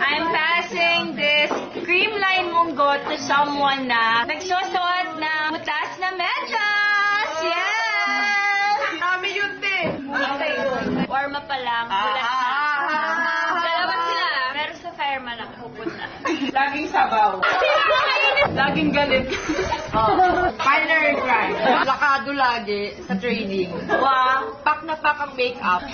I'm passing this creamline munggo to someone na nagsusuot ng butas na medyas. Yes! Kami yun din. Okay. Warma pa lang. Bulas na. Dalawa sila. Pero sa fireman ako pupunta. Laging sabaw. Laging galit. Partner in crime. Lakado lagi sa training. Wow. Pak na pak ang make-up.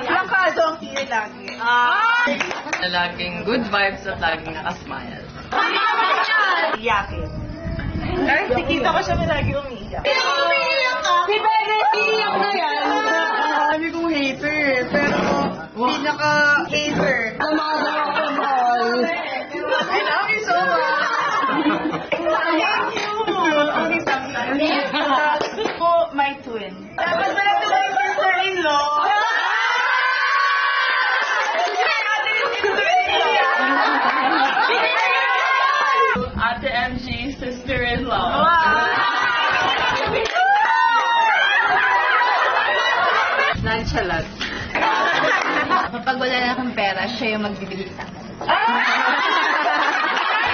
Lakado ang tiyo lagi. Laging good vibes at laging nakasmile. Iyakin. Ay, nakita ko siya lagi umiiyak. Umiiyak ka? Si Bebe, iiyak na yan. Sabi kong hater, pero pinaka-hater. Namagawa ko, boy. I love you so much. Thank you. Oh, my twin. Dapat pala ito my sister-in-law. Ate MG, sister-in-law. Nonchalant. Kapag wala na akong pera, siya yung magbibigay sa akin.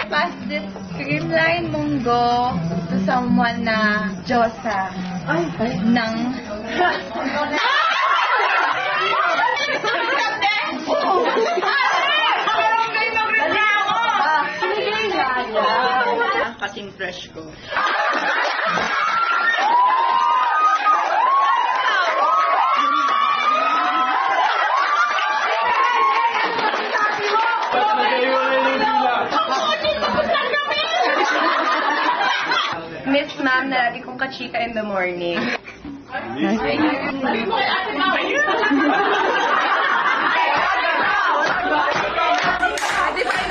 Pass this creamline munggo to someone na Diyosa ng... Kasing fresh ko. Miss Ma'am na lagi kong kachika in the morning.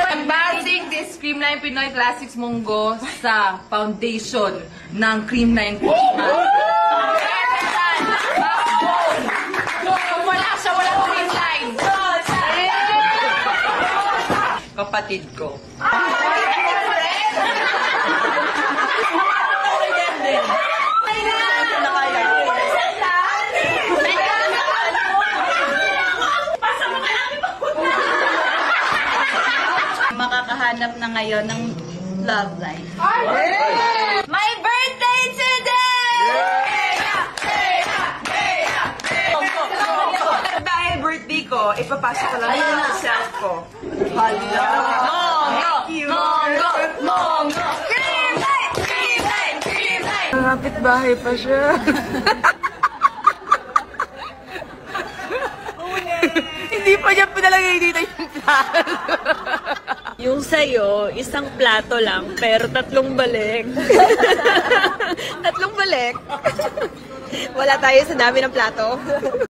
I'm passing this Creamline Pinoy Classics Munggo sa foundation ng Creamline Christmas. Kung wala siya, wala Creamline. Kapatid ko. Makakahanap na ngayon ng love life. My birthday today! Dahil birthday ko, ipapasok ko lang yung self ko. Hala! Thank you! Mongo! Cream light! Cream light! Cream light! Kapit bahay pa siya. Hindi pa niya pinalagay dito yung plato. Yung sa'yo, isang plato lang, pero tatlong balik. Tatlong balik. Wala tayo sa dami ng plato.